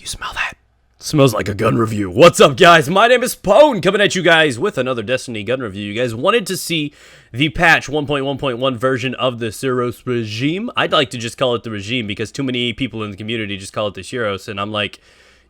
smell that? Smells like a gun review. What's up, guys? My name is Pone, coming at you guys with another Destiny gun review. You guys wanted to see the patch 1.1.1 version of the Suros regime. I'd like to just call it the regime because too many people in the community just call it the Suros, and I'm like,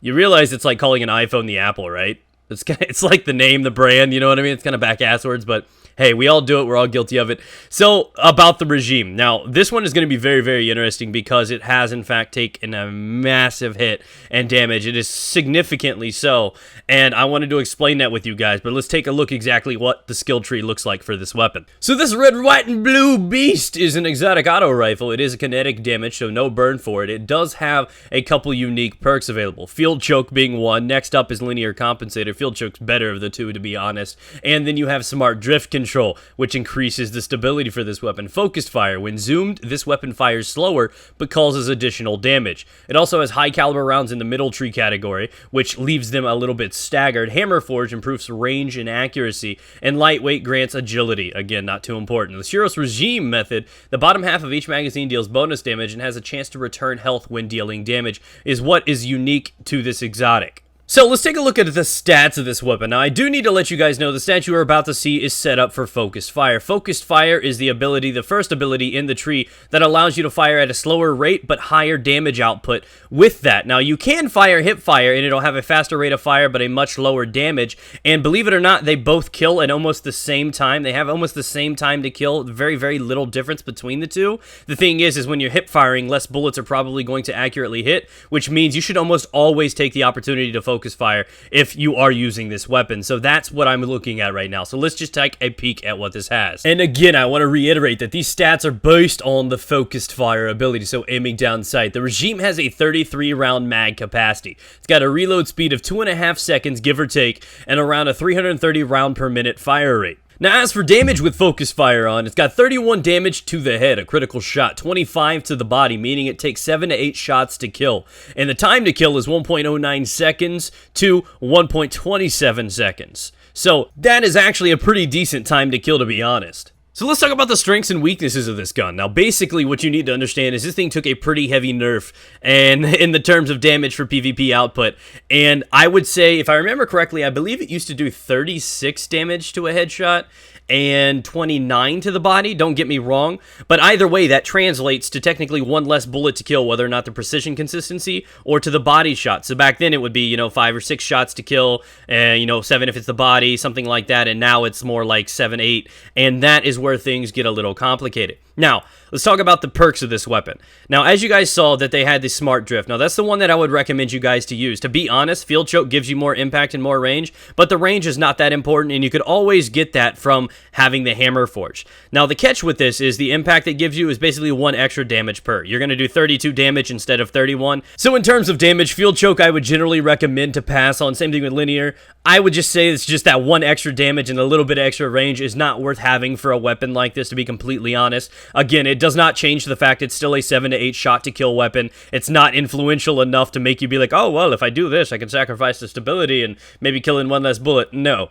you realize it's like calling an iPhone the Apple, right? It's like the name, the brand, you know what I mean? It's kind of back-ass words, but hey, we all do it. We're all guilty of it. So, about the regime. Now, this one is going to be very, very interesting because it has, in fact, taken a massive hit and damage. It is significantly so, and I wanted to explain that with you guys, but let's take a look exactly what the skill tree looks like for this weapon. So, this red, white, and blue beast is an exotic auto rifle. It is a kinetic damage, so no burn for it. It does have a couple unique perks available. Field Choke being one. Next up is Linear Compensator. Field Choke's better of the two, to be honest. And then you have Smart Drift Control, which increases the stability for this weapon. Focused Fire. When zoomed, this weapon fires slower, but causes additional damage. It also has high caliber rounds in the middle tree category, which leaves them a little bit staggered. Hammer Forge improves range and accuracy, and Lightweight grants agility. Again, not too important. The Suros regime method, the bottom half of each magazine deals bonus damage and has a chance to return health when dealing damage, is what is unique to this exotic. So let's take a look at the stats of this weapon. Now, I do need to let you guys know the stat you are about to see is set up for Focused Fire. Focused Fire is the ability, the first ability in the tree that allows you to fire at a slower rate but higher damage output with that. Now, you can fire Hip Fire and it'll have a faster rate of fire but a much lower damage. And believe it or not, they both kill at almost the same time. They have almost the same time to kill. Very, very little difference between the two. The thing is when you're hip firing, less bullets are probably going to accurately hit, which means you should almost always take the opportunity to focus fire if you are using this weapon. So that's what I'm looking at right now. So let's just take a peek at what this has. And again, I want to reiterate that these stats are based on the Focused Fire ability, so aiming down sight. The regime has a 33 round mag capacity. It's got a reload speed of 2.5 seconds, give or take, and around a 330 round per minute fire rate. Now, as for damage with Focus Fire on, it's got 31 damage to the head, a critical shot, 25 to the body, meaning it takes 7 to 8 shots to kill. And the time to kill is 1.09 seconds to 1.27 seconds. So that is actually a pretty decent time to kill, to be honest. So let's talk about the strengths and weaknesses of this gun. Now, basically, what you need to understand is this thing took a pretty heavy nerf and in the terms of damage for PvP output. And I would say, if I remember correctly, I believe it used to do 36 damage to a headshot and 29 to the body. Don't get me wrong. But either way, that translates to technically one less bullet to kill, whether or not the precision consistency or to the body shot. So back then, it would be, 5 or 6 shots to kill, and, 7 if it's the body, something like that. And now it's more like 7, 8. And that is where things get a little complicated. Now, let's talk about the perks of this weapon. Now, as you guys saw that they had the Smart Drift. Now, that's the one that I would recommend you guys to use. To be honest, Field Choke gives you more impact and more range, but the range is not that important, and you could always get that from having the Hammer Forge. Now, the catch with this is the impact it gives you is basically 1 extra damage per. You're going to do 32 damage instead of 31. So, in terms of damage, Field Choke I would generally recommend to pass on. Same thing with Linear. I would just say it's just that 1 extra damage and a little bit extra range is not worth having for a weapon like this, to be completely honest. Again, it does not change the fact it's still a 7 to 8 shot to kill weapon. It's not influential enough to make you be like, oh, well, if I do this, I can sacrifice the stability and maybe kill in 1 less bullet. No.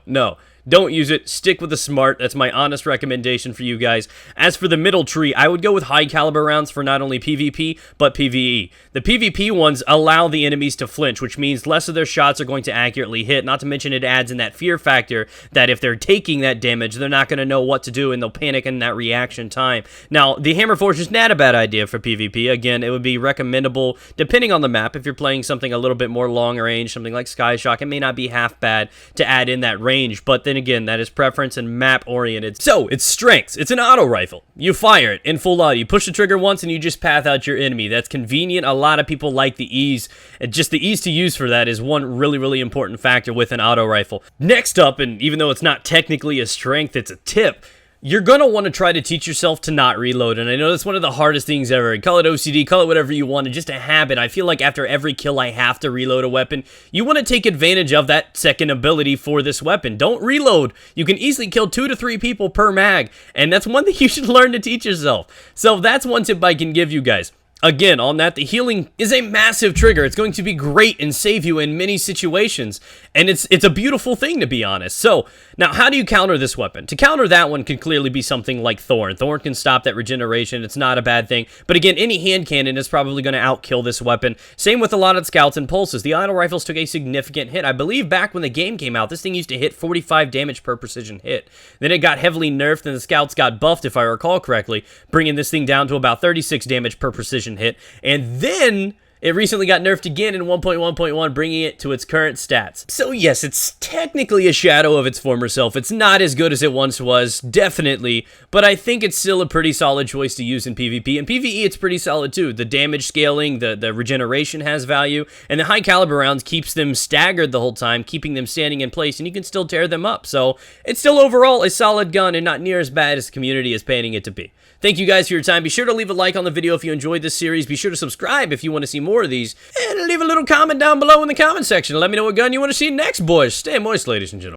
Don't use it. Stick with the Smart. That's my honest recommendation for you guys. As for the middle tree, I would go with high caliber rounds for not only PvP, but PvE. The PvP ones allow the enemies to flinch, which means less of their shots are going to accurately hit. Not to mention it adds in that fear factor that if they're taking that damage, they're not going to know what to do and they'll panic in that reaction time. Now, the Hammer Forge is not a bad idea for PvP. Again, it would be recommendable depending on the map. If you're playing something a little bit more long range, something like Sky Shock, it may not be half bad to add in that range, but then again, that is preference and map oriented. So, its strengths. It's an auto rifle. You fire it in full auto. You push the trigger once and you just path out your enemy. That's convenient. A lot of people like the ease. And just the ease to use for that is one really, really important factor with an auto rifle. Next up, and even though it's not technically a strength, it's a tip. You're going to want to try to teach yourself to not reload, and I know that's one of the hardest things ever. Call it OCD, call it whatever you want, and just a habit. I feel like after every kill I have to reload a weapon. You want to take advantage of that second ability for this weapon. Don't reload. You can easily kill 2 to 3 people per mag, and that's one thing you should learn to teach yourself. So that's one tip I can give you guys. Again, on that, the healing is a massive trigger. It's going to be great and save you in many situations, and it's a beautiful thing, to be honest. So, now, how do you counter this weapon? To counter that one can clearly be something like Thorn. Thorn can stop that regeneration. It's not a bad thing. But again, any hand cannon is probably going to outkill this weapon. Same with a lot of scouts and pulses. The idle rifles took a significant hit. I believe back when the game came out, this thing used to hit 45 damage per precision hit. Then it got heavily nerfed, and the scouts got buffed, if I recall correctly, bringing this thing down to about 36 damage per precision hit, and then it recently got nerfed again in 1.1.1, bringing it to its current stats. So yes, it's technically a shadow of its former self. It's not as good as it once was, definitely, but I think it's still a pretty solid choice to use in PvP. And PvE, it's pretty solid too. The damage scaling, the regeneration has value, and the high caliber rounds keeps them staggered the whole time, keeping them standing in place, and you can still tear them up. So it's still overall a solid gun and not near as bad as the community is painting it to be. Thank you guys for your time. Be sure to leave a like on the video if you enjoyed this series. Be sure to subscribe if you want to see more of these. And leave a little comment down below in the comment section. Let me know what gun you want to see next, boys. Stay moist, ladies and gentlemen.